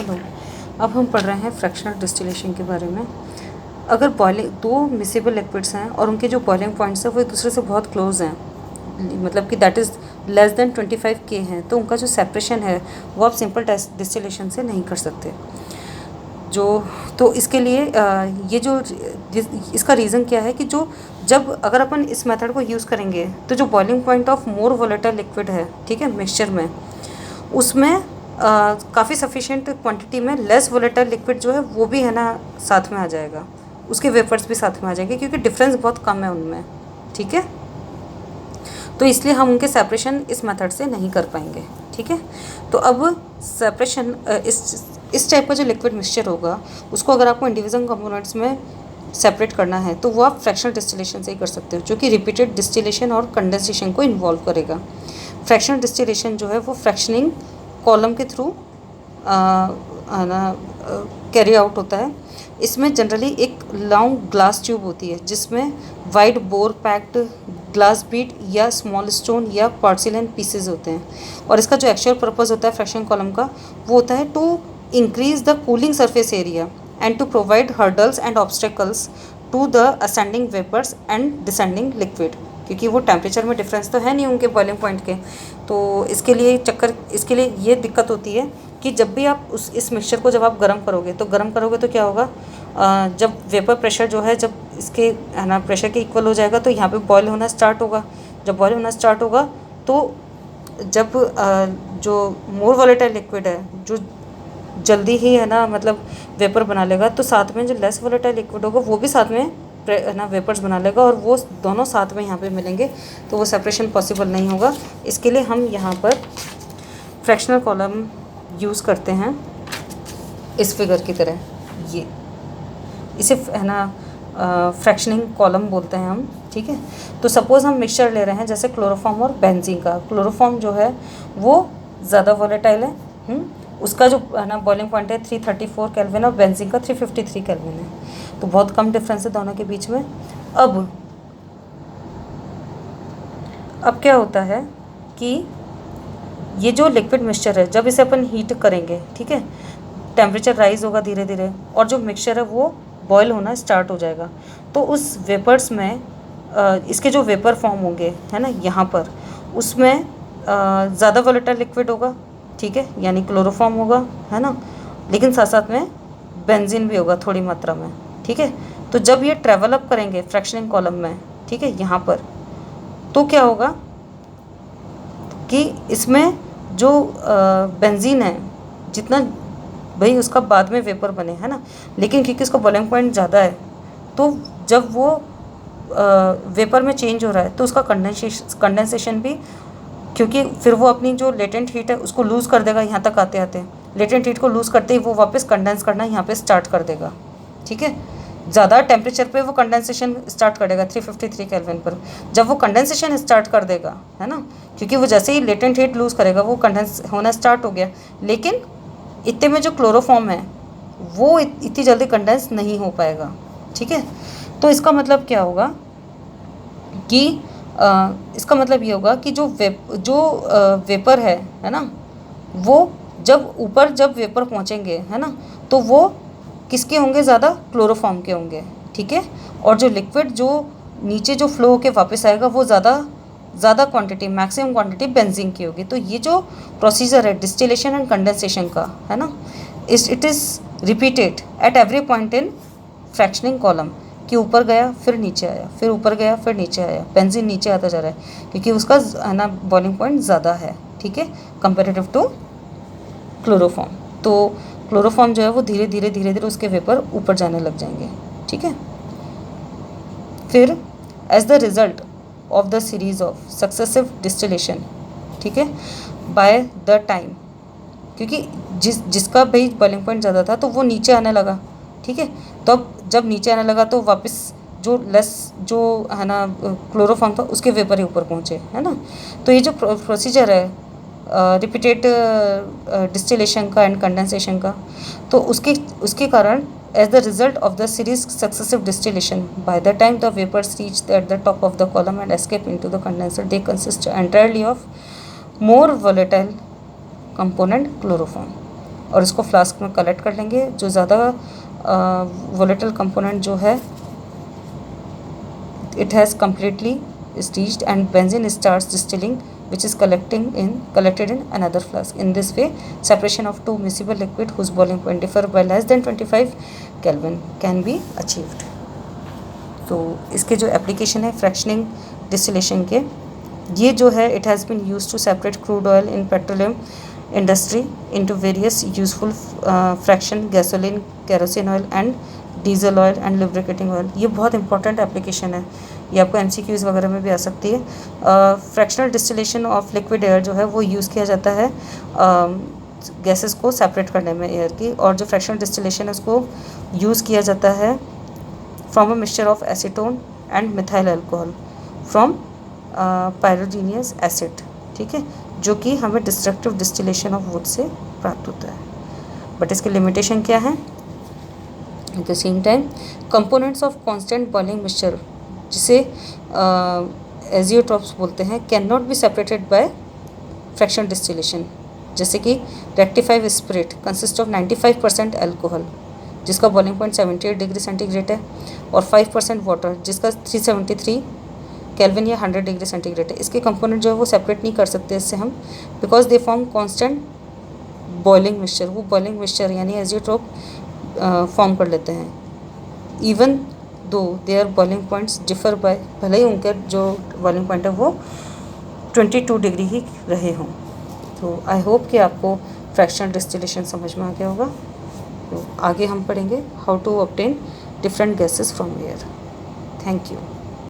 Hello, अब हम पढ़ रहे हैं फ्रैक्शनल डिस्टिलेशन के बारे में। अगर बॉइलिंग दो मिसेबल लिक्विड्स हैं और उनके जो बॉइलिंग पॉइंट्स हैं वो एक दूसरे से बहुत क्लोज हैं, मतलब कि that is less than 25 K हैं, तो उनका जो सेपरेशन है वो आप सिंपल डिस्टिलेशन से नहीं कर सकते। तो इसके लिए ये जो इसका रीज़न क्या है कि जब अगर अपन इस मेथड को यूज़ करेंगे तो जो boiling point of more volatile liquid है, ठीक है, मिक्सचर में, उसमें काफ़ी सफिशिएंट क्वांटिटी में लेस वोलेटाइल लिक्विड जो है वो भी है ना साथ में आ जाएगा, उसके वेपर्स भी साथ में आ जाएंगे क्योंकि डिफरेंस बहुत कम है उनमें, ठीक है। तो इसलिए हम उनके सेपरेशन इस मेथड से नहीं कर पाएंगे, ठीक है। तो अब सेपरेशन इस टाइप का जो लिक्विड मिक्सचर होगा उसको अगर आपको इंडिविजुअल कंपोनेंट्स में सेपरेट करना है तो वो आप फ्रैक्शनल डिस्टिलेशन से ही कर सकते हो, जो कि रिपीटेड डिस्टिलेशन और कंडेंसेशन को इन्वॉल्व करेगा। फ्रैक्शनल डिस्टिलेशन जो है वो फ्रैक्शनिंग कॉलम के थ्रू कैरी आउट होता है। इसमें जनरली एक लॉन्ग ग्लास ट्यूब होती है जिसमें wide bore packed glass Beed या स्मॉल स्टोन या पोर्सिलेन पीसेज होते हैं। और इसका जो एक्चुअल पर्पस होता है फ्रैक्शनिंग कॉलम का वो होता है to increase the cooling surface area and to provide hurdles and obstacles to the ascending vapors and descending liquid, क्योंकि वो टेम्परेचर में डिफरेंस तो है नहीं उनके बॉइलिंग पॉइंट के। तो इसके लिए ये दिक्कत होती है कि जब भी आप इस मिक्सचर को जब आप गर्म करोगे तो क्या होगा, जब वेपर प्रेशर जो है जब इसके है ना प्रेशर के इक्वल हो जाएगा तो यहाँ पे बॉयल होना स्टार्ट होगा। जब बॉयल होना स्टार्ट होगा तो जब जो मोर वोलेटाइल लिक्विड है जो जल्दी ही है ना मतलब वेपर बना लेगा, तो साथ में जो लेस वोलेटाइल लिक्विड होगा वो भी साथ में है ना वेपर्स बना लेगा और वो दोनों साथ में यहाँ पे मिलेंगे, तो वो सेपरेशन पॉसिबल नहीं होगा। इसके लिए हम यहाँ पर फ्रैक्शनल कॉलम यूज़ करते हैं इस फिगर की तरह। ये इसे है ना फ्रैक्शनिंग कॉलम बोलते हैं हम, ठीक है। तो सपोज़ हम मिक्सचर ले रहे हैं जैसे क्लोरोफॉर्म और बेंजीन का। क्लोरोफॉर्म जो है वो ज़्यादा वोलेटाइल है, उसका जो है ना बॉइलिंग पॉइंट है 334 केल्विन और बेंजीन का 353 केल्विन है, तो बहुत कम डिफरेंस है दोनों के बीच में। अब क्या होता है कि ये जो लिक्विड मिक्सचर है जब इसे अपन हीट करेंगे, ठीक है, टेम्परेचर राइज होगा धीरे धीरे और जो मिक्सचर है वो बॉयल होना स्टार्ट हो जाएगा। तो उस वेपर्स में इसके जो वेपर फॉर्म होंगे है ना यहाँ पर, उसमें ज़्यादा वोलेटाइल लिक्विड होगा, ठीक है, यानी क्लोरोफॉर्म होगा, है ना, लेकिन साथ साथ में बेंजीन भी होगा थोड़ी मात्रा में, ठीक है। तो जब ये ट्रेवल अप करेंगे फ्रैक्शनिंग कॉलम में, ठीक है, यहाँ पर, तो क्या होगा कि इसमें जो बेंजीन है जितना भाई उसका बाद में वेपर बने, है ना, लेकिन क्योंकि उसका बॉइलिंग पॉइंट ज़्यादा है तो जब वो वेपर में चेंज हो रहा है तो उसका कंडेंसेशन भी, क्योंकि फिर वो अपनी जो लेटेंट हीट है उसको लूज़ कर देगा। यहाँ तक आते आते लेटेंट हीट को लूज़ करते ही वो वापस कंडेंस करना यहाँ पे स्टार्ट कर देगा, ठीक है। ज़्यादा टेम्परेचर पे वो कंडेंसेशन स्टार्ट करेगा 353 केल्विन पर। जब वो कंडेंसेशन स्टार्ट कर देगा, है ना, क्योंकि वो जैसे ही लेटेंट हीट लूज़ करेगा वो कंडेंस होना स्टार्ट हो गया, लेकिन इतने में जो क्लोरोफॉर्म है वो इतनी जल्दी कंडेंस नहीं हो पाएगा, ठीक है। तो इसका मतलब क्या होगा कि इसका मतलब ये होगा कि जो वेपर है ना, वो जब ऊपर जब वेपर पहुँचेंगे, है ना, तो वो किसके होंगे, ज़्यादा क्लोरोफॉर्म के होंगे, ठीक है। और जो लिक्विड जो नीचे जो फ्लो होके वापस आएगा वो ज़्यादा क्वांटिटी, मैक्सिमम क्वांटिटी बेंजीन की होगी। तो ये जो प्रोसीजर है डिस्टिलेशन एंड कंडेंसेशन का, है ना, it is repeated at every point in fractionating column, कि ऊपर गया फिर नीचे आया, फिर ऊपर गया फिर नीचे आया, बेंजीन नीचे आता जा रहा है क्योंकि उसका है ना बॉइलिंग पॉइंट ज़्यादा है, ठीक है, कंपेरेटिव टू क्लोरोफॉर्म। तो क्लोरोफॉर्म जो है वो धीरे धीरे उसके वेपर ऊपर जाने लग जाएंगे, ठीक है। फिर as the result of the series of successive distillation, ठीक है, बाय द टाइम, क्योंकि जिसका भाई बॉइलिंग पॉइंट ज़्यादा था तो वो नीचे आने लगा, ठीक है। तो अब जब नीचे आने लगा तो वापस जो है ना क्लोरोफॉर्म था उसके वेपर ही ऊपर पहुँचे, है ना। तो ये जो प्रोसीजर है रिपीटेड डिस्टिलेशन का एंड कंडेंसेशन का, तो उसके कारण as the result of the series successive distillation by the time the vapours reach at the top of the column and escape into the condenser, they consist entirely of more volatile component chloroform. और इसको flask में collect कर लेंगे। जो ज़्यादा volatile component जो है it has completely reached and benzene starts distilling, which is collected in another flask. In this way, separation of two miscible liquid whose boiling point differ by less than 25 Kelvin can be achieved. तो इसके जो application है फ्रैक्शनिंग distillation के, ये जो है it has been used to separate crude oil in petroleum industry into various useful fraction, gasoline, kerosene oil and diesel oil and lubricating oil. ये बहुत इंपॉर्टेंट एप्लीकेशन है, ये आपको MCQs वगैरह में भी आ सकती है। Fractional distillation of liquid air जो है वो यूज़ किया जाता है गैसेस को सेपरेट करने में एयर की, और जो फ्रैक्शनल डिस्टिलेशन है उसको यूज़ किया जाता है from a mixture of acetone and methyl alcohol from pyroligneous acid, ठीक है, जो कि हमें destructive distillation of would say प्राप्त होता है। बट इसके लिमिटेशन क्या है? At the same time components of constant boiling mixture, जिसे एजियोट्रॉप्स बोलते हैं, can not be separated by fractional distillation. जैसे कि rectified spirit consist of 95% alcohol, जिसका बॉइलिंग पॉइंट 78 डिग्री सेंटीग्रेड है, और 5% वाटर, जिसका 373 केल्विन या 100 डिग्री सेंटीग्रेड है। इसके कंपोनेंट जो है वो सेपरेट नहीं कर सकते इससे हम, because they form constant boiling mixture. वो बॉइलिंग मिक्सचर यानी एजियोट्रॉप फॉर्म कर लेते हैं। Even though there boiling points differ by, भले ही उनके जो बॉइलिंग पॉइंट है वो 22 डिग्री ही रहे हों। तो आई होप कि आपको फ्रैक्शनल डिस्टिलेशन समझ में आ गया होगा। तो आगे हम पढ़ेंगे how to obtain different gases from air. Thank you.